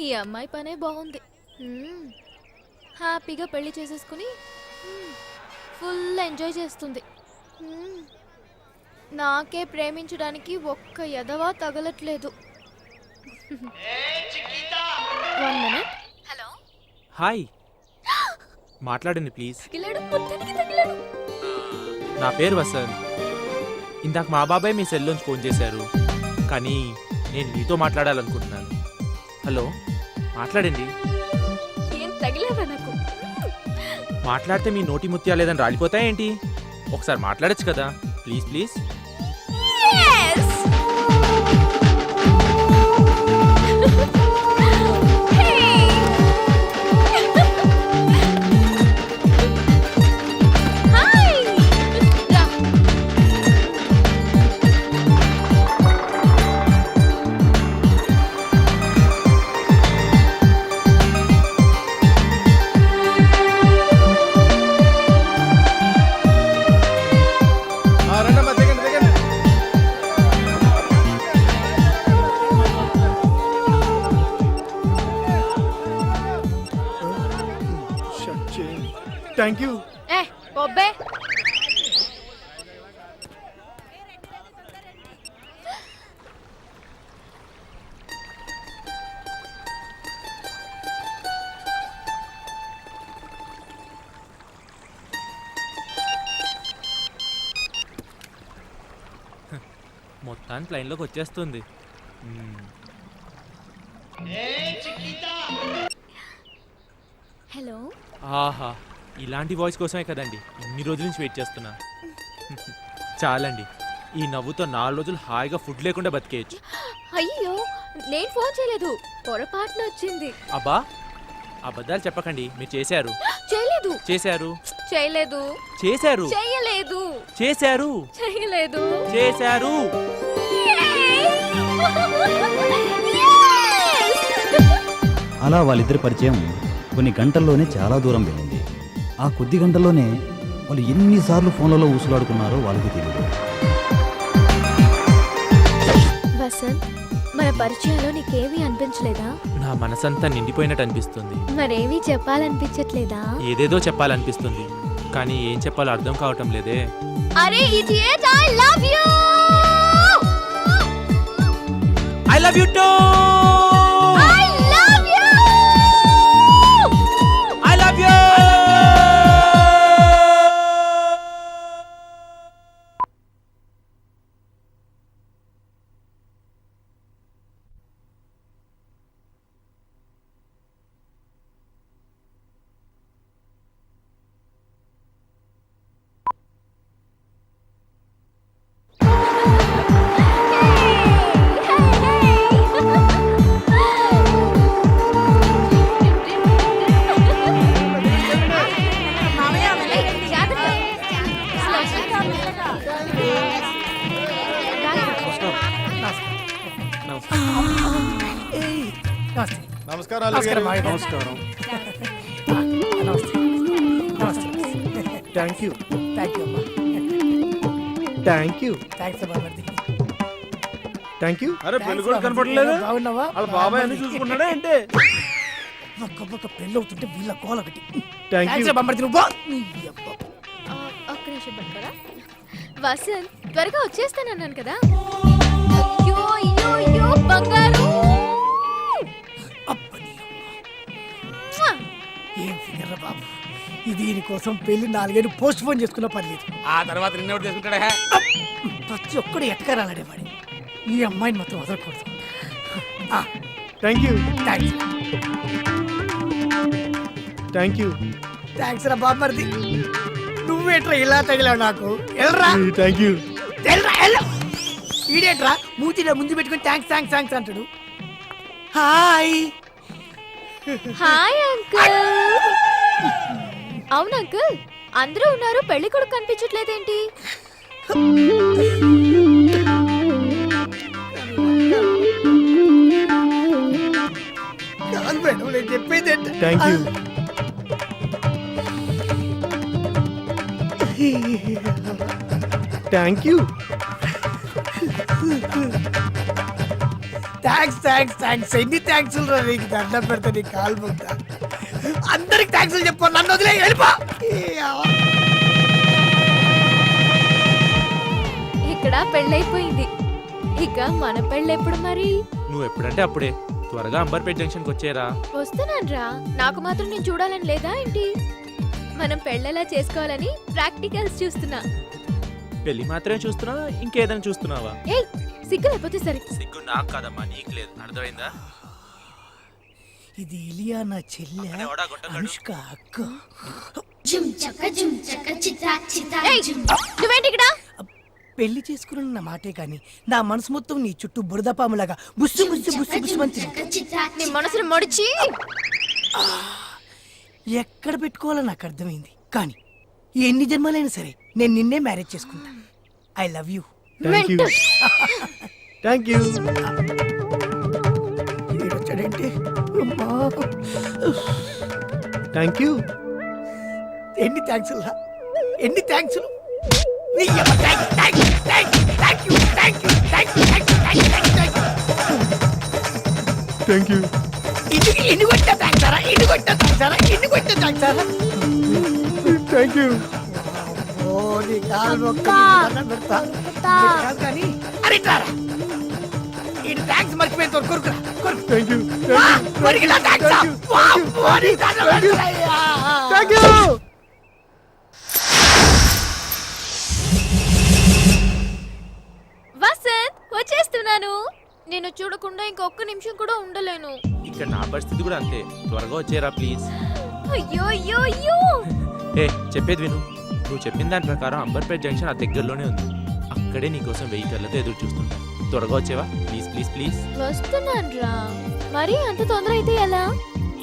ఈ అమ్మాయి పనే బాగుంది. హ్యాపీగా పెళ్లి చేసేసుకుని ఫుల్ ఎంజాయ్ చేస్తుంది. నాకే ప్రేమించడానికి ఒక్క ఎదవా తగలట్లేదు. 1 minute. హలో, హాయ్, మాట్లాడండి ప్లీజ్. తగిలాడు. నా పేరు వసంత్. ఇందాక మా బాబాయ్ మీ సెల్లోంచి ఫోన్ చేశారు, కానీ నేను మీతో మాట్లాడాలనుకుంటున్నాను. హలో, మాట్లాడండి. ఏం తగిలేవా నాకు? మాట్లాడితే మీ నోటి ముత్యాలేదని రాలిపోతాయేంటి? ఒకసారి మాట్లాడచ్చు కదా, ప్లీజ్ ప్లీజ్. Thank you. బొబ్బే, మొత్తానికి లైన్లోకి వచ్చేస్తుంది. హలో. ఆహా, ఇలాంటి వాయిస్ కోసమే కదండి ఇన్ని రోజుల నుంచి వెయిట్ చేస్తున్నా. చాలండి, ఈ నవ్వుతో 4 రోజులు హాయిగా ఫుడ్ లేకుండా బతికేయచ్చు. అయ్యో, నేను ఫోన్ చేయలేదు, పొరపాటున వచ్చింది. అబ్బా, అబద్ధాలు చెప్పకండి. మీరు చేశారు. చేయలేదు. చేశారు. చేయలేదు. చేశారు. చేయలేదు. చేశారు. చేయలేదు. చేశారు. అలా వాళ్ళిద్దరి పరిచయం కొన్ని గంటల్లోనే చాలా దూరం వెళ్ళింది. ఆ కొద్ది గంటల్లోనే వాళ్ళు ఎన్నిసార్లు ఫోన్లలో ఊసులాడుకున్నారో వాళ్ళకి తెలియదు. వసంత్, మన పరిచయంలో నీకేమీ అనిపించలేదా? నా మనసంతా నిండిపోయినట్టు అనిపిస్తుంది. మరేమీ చెప్పాలనిపించట్లేదా? ఏదేదో చెప్పాలనిపిస్తుంది, కానీ ఏం చెప్పాలో అర్థం కావటం లేదే. అరే idiot, I love you. I love you too. I love you. I love you. నమస్కారం. Thank you. Thank you. Thank you. అరే, పెళ్లి కూడా కనపడలేదు. బాగున్నావా? వాళ్ళ బాబాయ్ అన్ని చూసుకుంటాడా ఏంటి? ఒక్క పెళ్ళి అవుతుంటే వీళ్ళ గోల ఒకటి. Thank you. ఒక్క నిమిషం పట్టుకోరా. వసంత్, త్వరగా వచ్చేస్తానన్నాను కదా. అయ్యో అయ్యో అయ్యో బంగారు. ఏం ఫిగర్ రా బాబు, దీనికోసం పెళ్లి 4 ఏళ్ళు పోస్ట్ పోన్ చేసుకున్న పర్లేదు. ఆ తర్వాత నిన్నెవరు చేసుకుంటాడా? ప్రతి ఒక్కడు ఎట్టకారాలాడేవాడి. ఈ అమ్మాయిని మాత్రం వదలకూడదు. Thank you. Thank you. Thanks రా బామ్మర్ది. నువ్వేట్రా ఇలా తగిలావు నాకు? ఎల్రా. Thank you. ఈడేట్రా మూతిలో ముందు పెట్టుకుని థ్యాంక్స్ థ్యాంక్స్ థ్యాంక్స్ అంటాడు. హాయ్. Hi uncle. అవును అంకుల్, అందరూ ఉన్నారు, పెళ్లి కొడుకు కనిపించట్లేదేంటి? చెప్పేది. Thank you. Thank you. Thanks thanks thanks ఎన్ని థ్యాంక్స్ రా నీకు దండం పెడతా నీ కాలు ముద్ద అందరికి థ్యాంక్స్ చెప్పు నన్ను వదిలే వెళ్ళిపో ఇక్కడ పెళ్ళైపోయింది. ఇక మన పెళ్ళెప్పుడు మరి? నువ్వు ఎప్పుడంటే అప్పుడే. త్వరగా అంబర్పేట్ జంక్షన్కి వచ్చేరా. వస్తున్నాన్రా. నాకు మాత్రం నేను చూడాలని లేదా ఏంటి? మనం పెళ్ళెలా చేసుకోవాలని ప్రాక్టికల్స్ చూస్తున్నా. పెళ్లి మాత్రమే చూస్తున్నావా ఇంకేదైనా చూస్తున్నావా? ఏయ్ సిగ్గులేకపోతే సరే. సిగ్గు నాకు కాదమ్మా నీకు లేదు, అర్థమైందా? ఇది ఇలియానా చెల్లె ఎవడా గొట్టగాడు? అనుష్క అక్క ఏయ్, నువ్వేంటి ఇక్కడ? పెళ్లి చేసుకున్న నా మాటే కానీ నా మనసు మొత్తం నీ చుట్టూ బురదపాములాగా బుస్సు బుస్సు బుస్సు బుస్సు మంచి నీ మనసును మొడిచి ఎక్కడ పెట్టుకోవాలో నాకు అర్థమైంది. కానీ ఎన్ని జన్మలైనా సరే నేను నిన్నే మ్యారేజ్ చేసుకుంటా. I love you. Mental. Thank you. వచ్చాడేంటి? Thank you. ఎన్ని థ్యాంక్స్ రా, ఎన్ని థ్యాంక్స్. Thank you. ఎన్ని కొట్టిన థ్యాంక్స్ రా, ఎన్ని కొట్టిన థ్యాంక్స్ రా, ఎన్ని కొట్టిన థ్యాంక్స్ రా. Thank you. ఓ నీ కాలు మొక్క దండం పెడతా. కాదు కానీ అరే ఇట్లారా ఈ థ్యాంక్స్ మర్చిపోయిన కొరుకురా కొరుకు. Thank you. కొరికిన థ్యాంక్స్. Thank you. వసంత్ వచ్చేస్తున్నాను. నేను చూడకుండా ఇంకొక్క నిమిషం కూడా ఉండలేను. ఇక్కడ నా పరిస్థితి కూడా అంతే. త్వరగా వచ్చేరా ప్లీజ్. అయ్యో అయ్యో అయ్యో. ఏ చెప్పేది విను. నువ్వు చెప్పిన దాని ప్రకారం అంబర్పేట్ జంక్షన్ ఆ దగ్గరలోనే ఉంది. అక్కడే నీకోసం వెహికల్లతో ఎదురు చూస్తుంటా. త్వరగా వచ్చేవా ప్లీజ్ ప్లీజ్ ప్లీజ్. వస్తున్నానురా. మరి అంత తొందర అయితే ఎలా?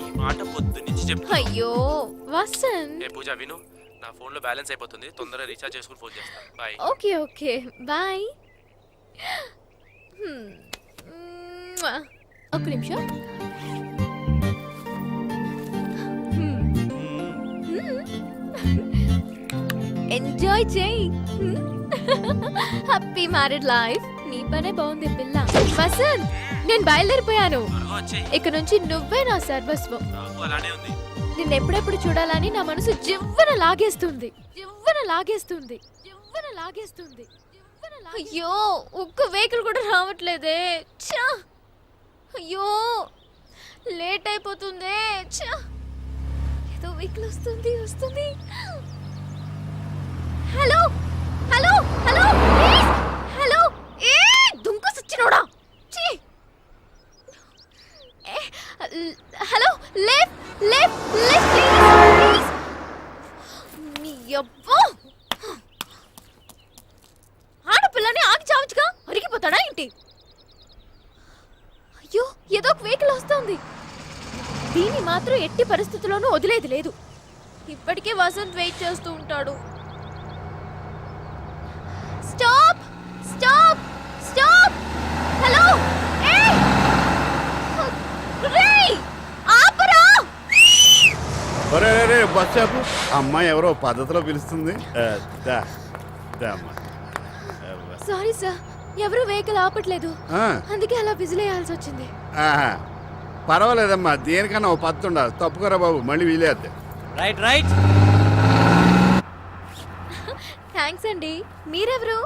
ఈ మాట పొద్దు నుంచి చెప్పు. అయ్యో వసంత్. ఏ పూజ విను, నా ఫోన్ లో బ్యాలెన్స్ అయిపోతుంది. తొందరగా రీఛార్జ్ చేసుకుని ఫోన్ చేస్తా. బాయ్. Okay okay bye. ఒక్క నిమిషం. ఎంజాయ్ చేయి. Happy married life. నీ పనే బాగుంది పిల్ల. వసంత్ నేను బయలుదేరిపోయాను. త్వరగా వచ్చేయ్. ఇక నుంచి నువ్వే నా సర్వస్వం. నాకు అలానే ఉంది. నిన్ను ఎప్పుడెప్పుడు చూడాలని నా మనసు జివ్వన లాగేస్తుంది. జివ్వన లాగేస్తుంది. జివ్వన లాగేస్తుంది. అయ్యో ఒక్క వెహికల్ కూడా రావట్లేదే. ఛా! అయ్యో లేట్ అయిపోతుందే. ఛా! ఏదో వెహికల్ వస్తుంది వస్తుంది. Hello hello hello please. Hello ఏ దుంక సచ్చినోడా. ఛీ! Hello left left left please. నీ అబ్బా ఆడపిల్లని ఆగి చావచ్చుగా. అరిగిపోతాడా ఏంటి? అయ్యో ఏదో ఒక వెహికల్ వస్తుంది. దీన్ని మాత్రం ఎట్టి పరిస్థితుల్లోనూ వదిలేది లేదు. ఇప్పటికే వసంత్ వెయిట్ చేస్తూ ఉంటాడు. Stop stop stop. హలో ఏయ్ రేయ్ ఆపరా. ఒరే రే బస్ ఆపు. అమ్మాయి ఎవరో పద్ధతిలో పిలుస్తుంది. దా, దా అమ్మా. సారీ సార్, ఎవరు వెహికల్ ఆపట్లేదు. ఆ, అందుకే అలా విజిలేయాల్సి వచ్చింది. ఆహా. పర్వాలేదమ్మా, దేనికన్నా ఓ పత్తు ఉండాలి. తప్పుకోరా బాబు, మళ్ళీ వీలేద్ది. Right right. థ్యాంక్స్ అండి. మీరెవరు?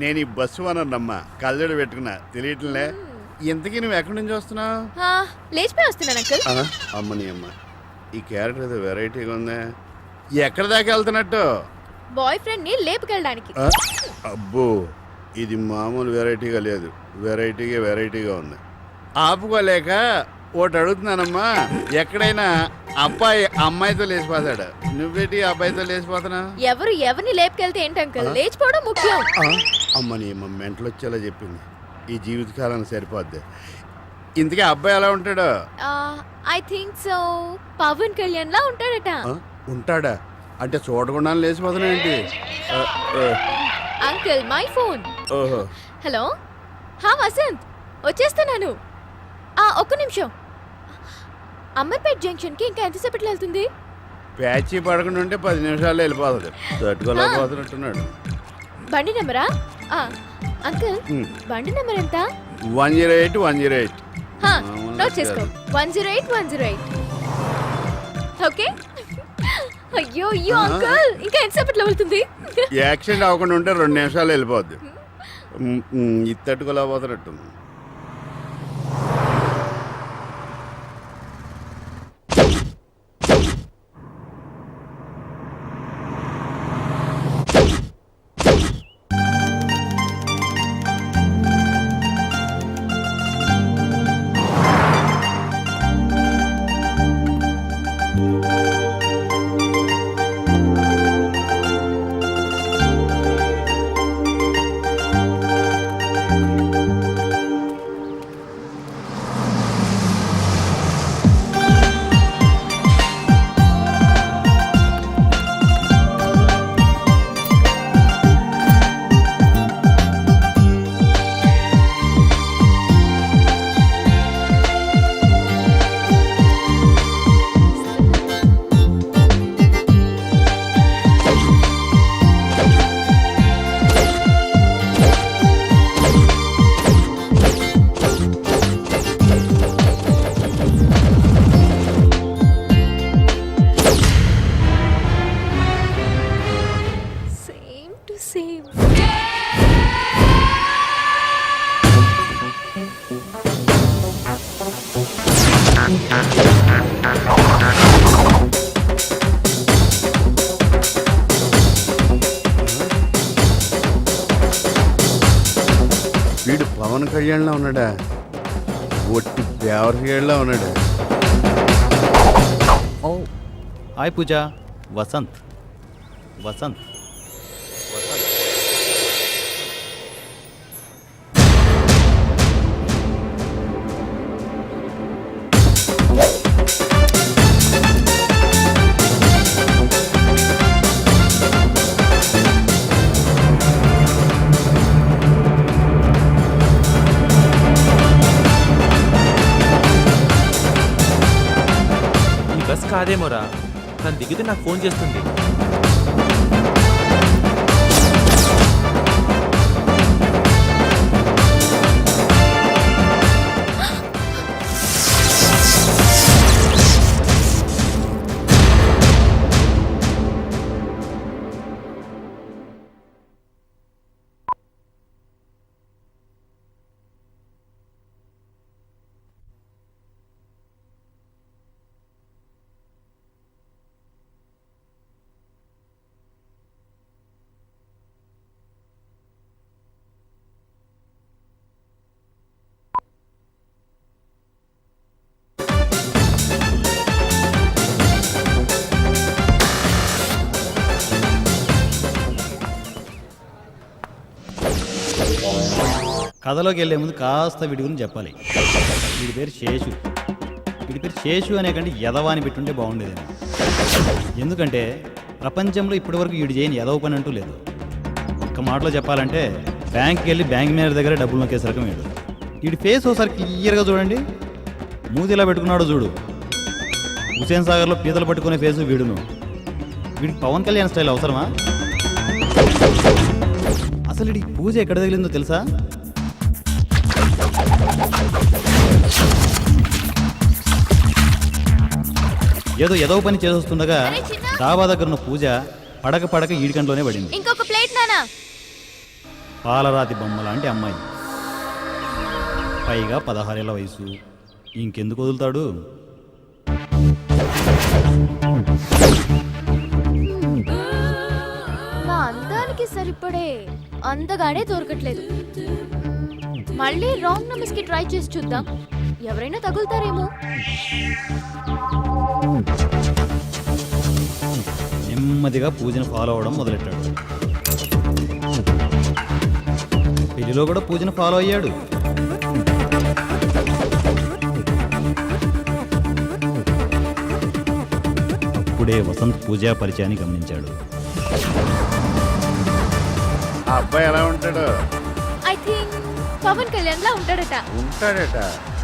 నేను ఈ బస్సు వనమ్మా, కళ్ళజోడు పెట్టుకున్నా తెలియట్లే. ఇంతకీ నువ్వు ఎక్కడి నుంచి వస్తున్నావు? ఆ, లేచిపోయి వస్తున్నాను అంకుల్. అమ్మని అమ్మ, ఈ క్యారెక్టర్ ఏదో వెరైటీగా ఉందే. ఎక్కడ దాకా వెళ్తున్నట్టు? బాయ్ ఫ్రెండ్ ని లేపుకెళ్ళడానికి. ఆ, అబ్బో ఇది మామూలు వెరైటీగా లేదు. వెరైటీగా ఉంది. ఆపుకోలేక ఒకటి అడుగుతున్నానమ్మా. ఎక్కడైనా అబ్బాయి అమ్మాయితో లేచిపోతాడు, నువ్వేటి అబ్బాయితో లేచిపోతున్నా? ఎవరు ఎవరిని లేపుకెళ్తే ఏంటి అంకుల్, లేచిపోవడం ముఖ్యం. అమ్మని అమ్మ మెంటలు వచ్చేలా చెప్పింది. ఈ జీవితకాలానికి సరిపోద్ది. ఇంతకీ అబ్బాయి ఎలా ఉంటాడు? I think so Pavan Kalyan లా ఉంటాడట. ఉంటాడా? అంటే చూడకుండా లేచిపోతున్నా ఏంటి? Uncle my phone. ఓహో. హలో హా వసంత్ వచ్చేస్తున్నాను. ఒక్క నిమిషం. అమర్పేట్ జంక్షన్ కి ఇంకా ఎంతసేపట్లో వెళ్తుంది? ప్యాచీ పడకుండా ఉంటే 10 నిమిషాల్లో వెళ్ళిపోతుంది. తట్టుకోలేకపోతున్నట్టున్నాడు. బండి నెంబరా? అంకుల్ ఉమ్. బండి నెంబర్ ఎంత? 108 108. హా, నోట్ చేసుకో 108 ఓకే. అయ్యో అయ్యో అంకుల్, ఇంకా ఎంతసేపట్లో వెళ్తుంది? యాక్సిడెంట్ అవ్వకుండా ఉంటే 2 నిమిషాలు వెళ్ళిపోద్ది. ఇది తట్టుకోలేకపోతున్నట్టుంది. Same to same. వీడు పవన్ కళ్యాణ్లో ఉన్నాడా? ఒట్టి దేవరగేళ్ళలో ఉన్నాడా? ఓ హాయ్ పూజ. వసంత్ వసంత్ ఈ బస్ కాదేమోరా, తను దిగితే నాకు ఫోన్ చేస్తుంది. కథలోకి వెళ్ళే ముందు కాస్త వీడి గురించి చెప్పాలి. వీడి పేరు శేషు. వీడి పేరు శేషు అనే కంటే యదవాని పెట్టుంటే బాగుండేది. ఎందుకంటే ప్రపంచంలో ఇప్పటివరకు వీడు చేయని యదవ పని అంటూ లేదు. ఒక మాటలో చెప్పాలంటే బ్యాంక్కి వెళ్ళి బ్యాంక్ మేనేజర్ దగ్గర డబ్బులు నొక్కేసే రకం వీడు. వీడి ఫేస్ ఒకసారి క్లియర్గా చూడండి. మూతి ఇలా పెట్టుకున్నాడు చూడు. హుసేన్ సాగర్లో పీతలు పట్టుకునే ఫేసు వీడును. వీడికి పవన్ కళ్యాణ్ స్టైల్ అవసరమా? అసలు వీడికి పూజ ఎక్కడ తగిలిందో తెలుసా? ఏదో ఏదో పని చేస్తుండగా డాబా దగ్గర ఉన్న పూజ పడక ఈడికంట్లోనే పడింది. ఇంకొక ప్లేట్ నానా. పాలరాతి బొమ్మ లాంటి అమ్మాయి, పైగా 16 ఏళ్ల వయసు. ఇంకెందుకు వదులుతాడు? నా అందానికి సరిపడే అందగాడే దొరకట్లేదు. మళ్ళీ రాంగ్ నెంబర్స్ కి ట్రై చేసి చూద్దాం, ఎవరైనా తగులుతారేమో. నెమ్మదిగా పూజను ఫాలో అవడం మొదలెట్టాడు. పెళ్లిలో కూడా పూజను ఫాలో అయ్యాడు. అప్పుడే వసంత్ పూజా పరిచయాన్ని గమనించాడు. ఆ అబ్బాయి ఎలా ఉంటాడు? ఐ థింక్ పవన్ కళ్యాణ్ లా ఉంటాడట.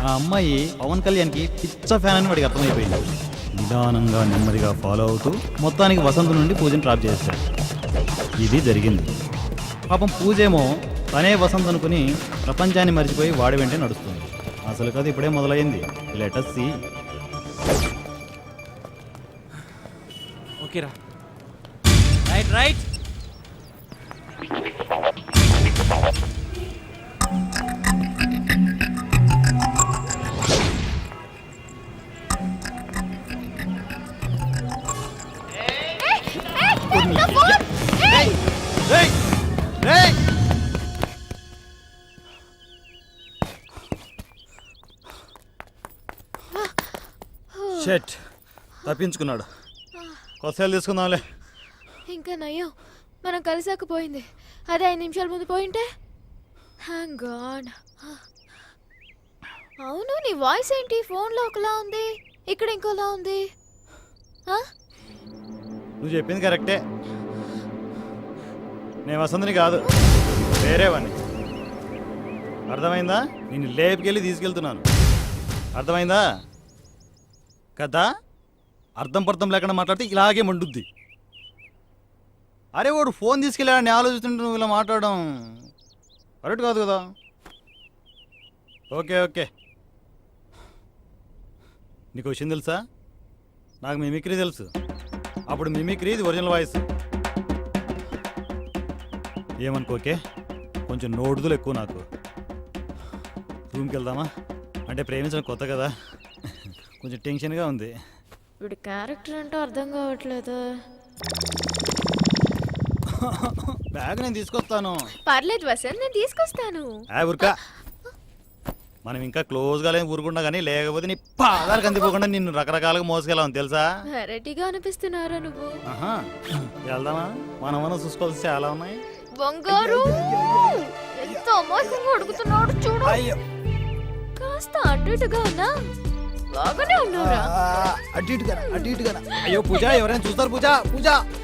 ఆ అమ్మాయి పవన్ కళ్యాణ్కి పిచ్చ ఫ్యాన్ అని వాడికి అర్థమైపోయింది. నిదానంగా నెమ్మదిగా ఫాలో అవుతూ మొత్తానికి వసంత్ నుండి పూజను డ్రాప్ చేశాడు. ఇది జరిగింది. పాపం పూజేమో తనే వసంత్ అనుకుని ప్రపంచాన్ని మర్చిపోయి వాడి వెంటే నడుస్తుంది. అసలు కథ ఇప్పుడే మొదలైంది. Let us see. ఓకేరా. Right right. షెట్, తప్పించుకున్నాడు. కొత్తలు తీసుకుందాంలే. ఇంకా నయ్యో మనం కలిసాకపోయింది. అదే 5 నిమిషాల ముందు పోయింటే. Thank God. అవును, నీ వాయిస్ ఏంటి ఫోన్లో ఒకలా ఉంది, ఇక్కడ ఇంకోలా ఉంది. ఆ? నువ్వు చెప్పింది కరెక్టే. నేను వసంతని కాదు, వేరేవాడిని. అర్థమైందా? నేను లేపుకెళ్ళి తీసుకెళ్తున్నాను. అర్థమైందా కదా? అర్థం పర్థం లేకుండా మాట్లాడితే ఇలాగే మండుద్ది. అరే వాడు ఫోన్ తీసుకెళ్ళాడని ఆలోచిస్తుంటే నువ్వు ఇలా మాట్లాడడం కరెక్ట్ కాదు కదా. Okay okay. నీకు విషయం తెలుసా? నాకు మిమిక్రీ తెలుసు. అప్పుడు మిమిక్రీ ఇది ఒరిజినల్ వాయిస్. ఏమనుకోకే, కొంచెం నోడుదులు ఎక్కువ నాకు. రూమ్కి వెళ్దామా? అంటే ప్రేమించడం కొత్త కదా, కొంచెం టెన్షన్గా ఉంది. వీడి క్యారెక్టర్ అంటే అర్థం కావట్లేదు. బ్యాగ్ నేను తీసుకొస్తాను. పర్లేదు వసంత్, నేను తీసుకొస్తాను. ఊరికా మనం ఇంకా క్లోజ్గా లేని ఊరుకున్నా కానీ, లేకపోతే నీ పాదాలు కందిపోకుండా నిన్ను రకరకాలుగా మోసుకెళ్ళాం తెలుసా. వెరైటీగా అనిపిస్తున్నారా నువ్వు? ఆహా, వెళ్దామా? మనం చూసుకోవాల్సి చాలా ఉన్నాయి. బంగారు ఎంత అమాయకంగా అడుగుతున్నాడు చూడు. కాస్త అటు ఇటుగా ఉన్నా బాగానే ఉన్నారా? అటు ఇటుగా అయ్యో పూజ, ఎవరైనా చూస్తారు? పూజ పూజ